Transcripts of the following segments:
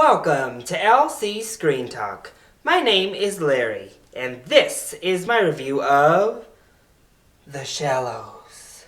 Welcome to LC Screen Talk. My name is Larry, and this is my review of The Shallows.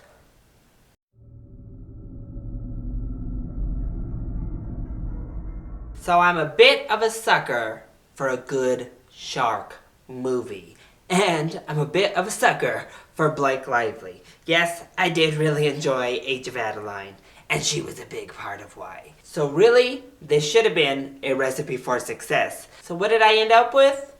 So I'm a bit of a sucker for a good shark movie. And I'm a bit of a sucker for Blake Lively. Yes, I did really enjoy Age of Adeline, and she was a big part of why. So really, this should have been a recipe for success. So what did I end up with?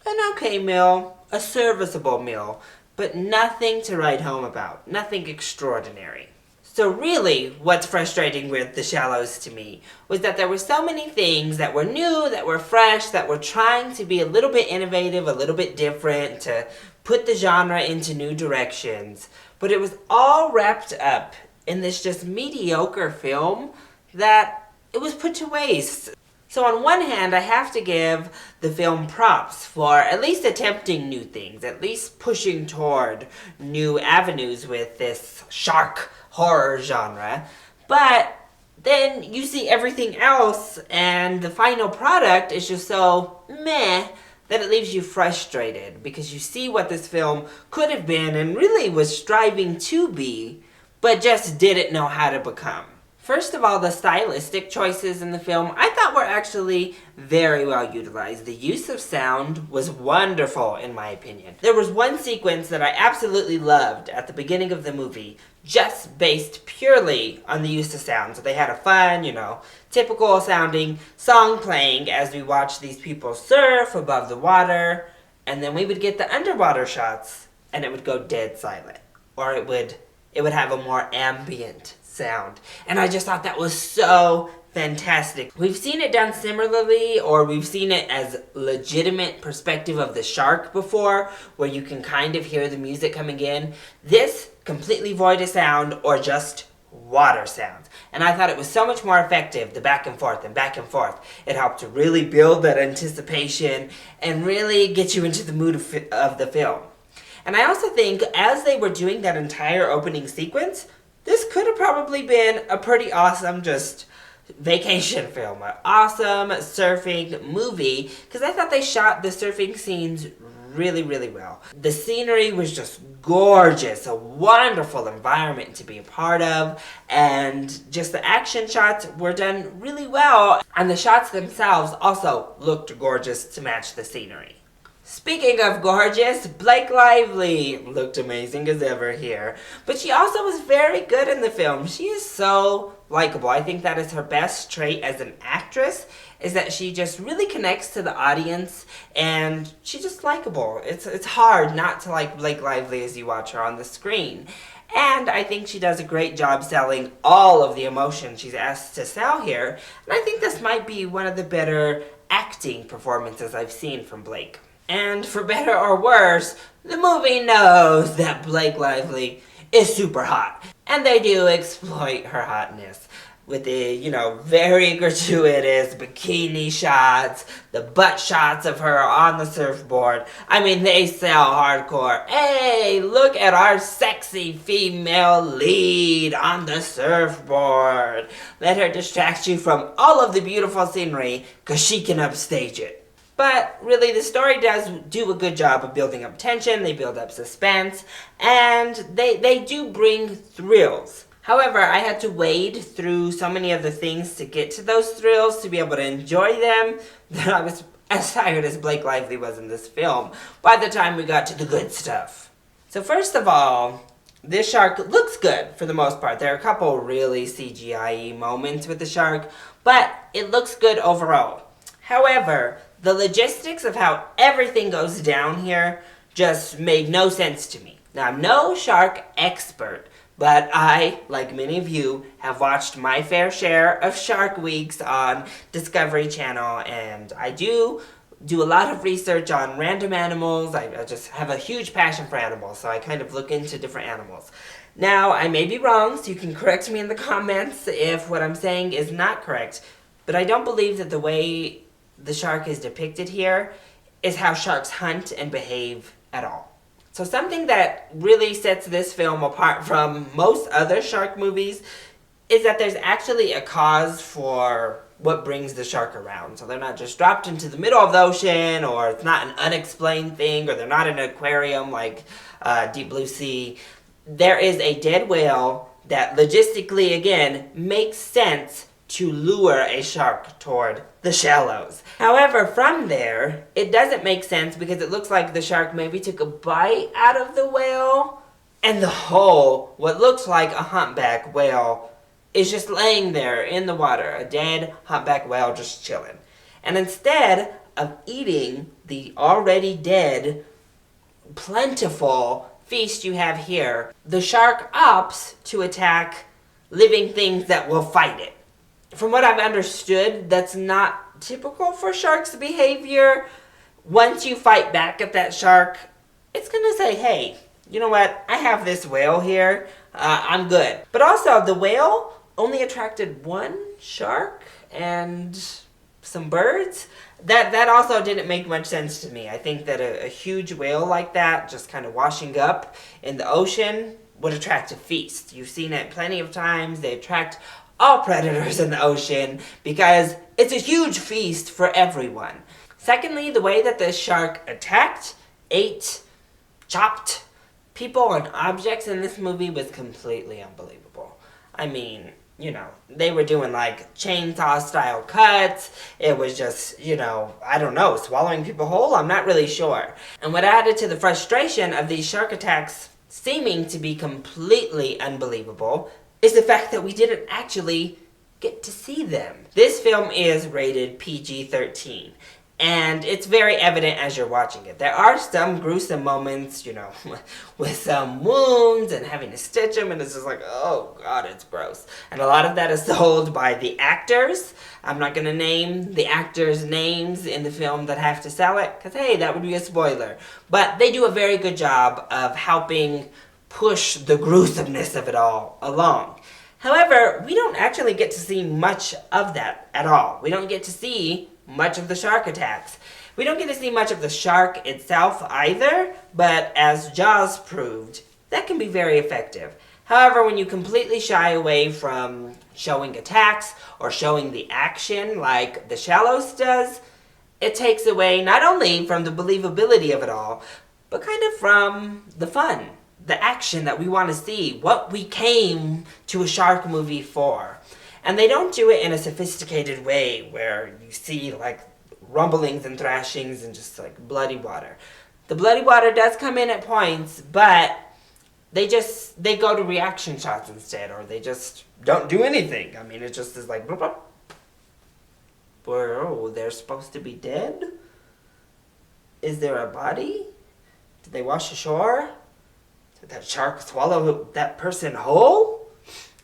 An okay meal, a serviceable meal, but nothing to write home about, nothing extraordinary. So really, what's frustrating with The Shallows to me was that there were so many things that were new, that were fresh, that were trying to be a little bit innovative, a little bit different, to put the genre into new directions. But it was all wrapped up in this just mediocre film that it was put to waste. So on one hand, I have to give the film props for at least attempting new things, at least pushing toward new avenues with this shark horror genre. But then you see everything else and the final product is just so meh that it leaves you frustrated because you see what this film could have been and really was striving to be, but just didn't know how to become. First of all, the stylistic choices in the film I thought were actually very well utilized. The use of sound was wonderful in my opinion. There was one sequence that I absolutely loved at the beginning of the movie, just based purely on the use of sound. So they had a fun, typical sounding song playing as we watched these people surf above the water, and then we would get the underwater shots and it would go dead silent. Or it would have a more ambient sound. And I just thought that was so fantastic. We've seen it done similarly, or we've seen it as legitimate perspective of the shark before, where you can kind of hear the music coming in. This, completely void of sound, or just water sounds. And I thought it was so much more effective, the back and forth and back and forth. It helped to really build that anticipation and really get you into the mood of the film. And I also think as they were doing that entire opening sequence, this could have probably been a pretty awesome just vacation film, an awesome surfing movie, because I thought they shot the surfing scenes really, really well. The scenery was just gorgeous, a wonderful environment to be a part of, and just the action shots were done really well, and the shots themselves also looked gorgeous to match the scenery. Speaking of gorgeous, Blake Lively looked amazing as ever here. But she also was very good in the film. She is so likable. I think that is her best trait as an actress, is that she just really connects to the audience and she's just likable. It's hard not to like Blake Lively as you watch her on the screen. And I think she does a great job selling all of the emotion she's asked to sell here. And I think this might be one of the better acting performances I've seen from Blake. And for better or worse, the movie knows that Blake Lively is super hot. And they do exploit her hotness with the, very gratuitous bikini shots, the butt shots of her on the surfboard. I mean, they sell hardcore. Hey, look at our sexy female lead on the surfboard. Let her distract you from all of the beautiful scenery, because she can upstage it. But really, the story does do a good job of building up tension, they build up suspense, and they do bring thrills. However, I had to wade through so many of the things to get to those thrills, to be able to enjoy them, that I was as tired as Blake Lively was in this film by the time we got to the good stuff. So first of all, this shark looks good for the most part. There are a couple really CGI-y moments with the shark, but it looks good overall. However, the logistics of how everything goes down here just made no sense to me. Now, I'm no shark expert, but I, like many of you, have watched my fair share of Shark Weeks on Discovery Channel, and I do a lot of research on random animals. I just have a huge passion for animals, so I kind of look into different animals. Now, I may be wrong, so you can correct me in the comments if what I'm saying is not correct, but I don't believe that the way the shark is depicted here is how sharks hunt and behave at all. So something that really sets this film apart from most other shark movies is that there's actually a cause for what brings the shark around. So they're not just dropped into the middle of the ocean, or it's not an unexplained thing, or they're not in an aquarium like Deep Blue Sea. There is a dead whale that logistically, again, makes sense to lure a shark toward the shallows. However, from there, it doesn't make sense because it looks like the shark maybe took a bite out of the whale, and the whole, what looks like a humpback whale, is just laying there in the water. A dead humpback whale just chilling. And instead of eating the already dead, plentiful feast you have here, the shark opts to attack living things that will fight it. From what I've understood, that's not typical for sharks' behavior. Once you fight back at that shark, it's gonna say, hey, you know what, I have this whale here, I'm good. But also, the whale only attracted one shark and some birds. That also didn't make much sense to me. I think that a huge whale like that, just kind of washing up in the ocean, would attract a feast. You've seen it plenty of times. They attract all predators in the ocean because it's a huge feast for everyone. Secondly, the way that the shark attacked, ate, chopped people and objects in this movie was completely unbelievable. I mean, you know, they were doing like chainsaw style cuts. It was just, you know, I don't know, swallowing people whole? I'm not really sure. And what added to the frustration of these shark attacks seeming to be completely unbelievable is the fact that we didn't actually get to see them. This film is rated PG-13. And it's very evident as you're watching it. There are some gruesome moments, you know, with some wounds and having to stitch them, and it's just like, oh god, it's gross. And a lot of that is sold by the actors. I'm not going to name the actors' names in the film that have to sell it, because hey, that would be a spoiler. But they do a very good job of helping push the gruesomeness of it all along. However, we don't actually get to see much of that at all. We don't get to see much of the shark attacks. We don't get to see much of the shark itself either, but as Jaws proved, that can be very effective. However, when you completely shy away from showing attacks or showing the action like The Shallows does, it takes away not only from the believability of it all, but kind of from the fun, the action that we want to see, what we came to a shark movie for. And they don't do it in a sophisticated way where you see like rumblings and thrashings and just like bloody water. The bloody water does come in at points, but they go to reaction shots instead, or they just don't do anything. I mean, it just is like, bloop, bloop. Oh, they're supposed to be dead? Is there a body? Did they wash ashore? Did that shark swallow that person whole?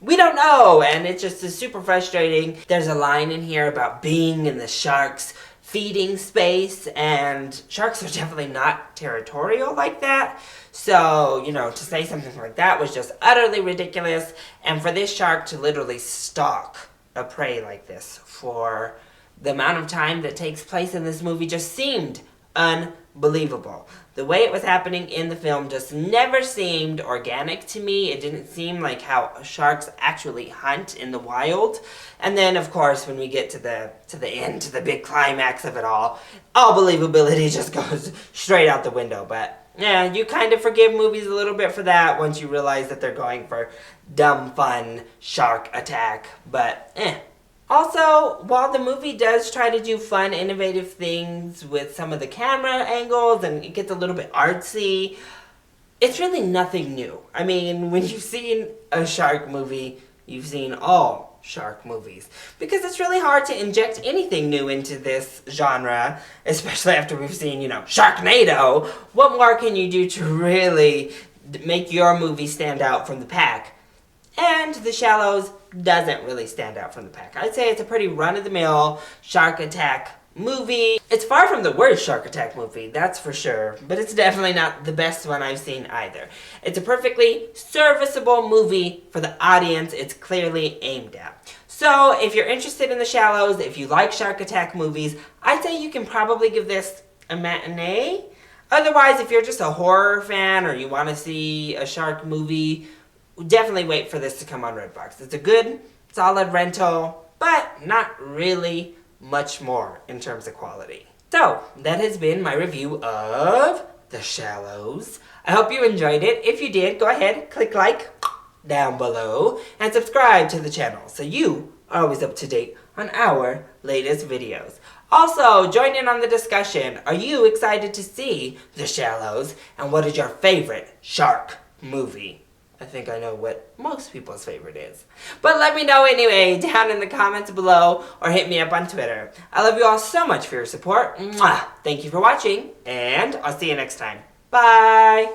We don't know, and it just is super frustrating. There's a line in here about being in the shark's feeding space, and sharks are definitely not territorial like that. So, you know, to say something like that was just utterly ridiculous, and for this shark to literally stalk a prey like this for the amount of time that takes place in this movie just seemed unbelievable. The way it was happening in the film just never seemed organic to me. It didn't seem like how sharks actually hunt in the wild. And then, of course, when we get to the end, to the big climax of it all believability just goes straight out the window. But yeah, you kind of forgive movies a little bit for that once you realize that they're going for dumb, fun shark attack. But Also, while the movie does try to do fun, innovative things with some of the camera angles and it gets a little bit artsy, it's really nothing new. I mean, when you've seen a shark movie, you've seen all shark movies. Because it's really hard to inject anything new into this genre, especially after we've seen, you know, Sharknado. What more can you do to really make your movie stand out from the pack? And The Shallows doesn't really stand out from the pack. I'd say it's a pretty run-of-the-mill shark attack movie. It's far from the worst shark attack movie, that's for sure, but it's definitely not the best one I've seen either. It's a perfectly serviceable movie for the audience it's clearly aimed at. So, if you're interested in The Shallows, if you like shark attack movies, I'd say you can probably give this a matinee. Otherwise, if you're just a horror fan or you want to see a shark movie, definitely wait for this to come on Redbox. It's a good, solid rental, but not really much more in terms of quality. So, that has been my review of The Shallows. I hope you enjoyed it. If you did, go ahead, click like down below, and subscribe to the channel so you are always up to date on our latest videos. Also, join in on the discussion. Are you excited to see The Shallows? And what is your favorite shark movie? I think I know what most people's favorite is. But let me know anyway, down in the comments below, or hit me up on Twitter. I love you all so much for your support. Mwah! Thank you for watching, and I'll see you next time. Bye!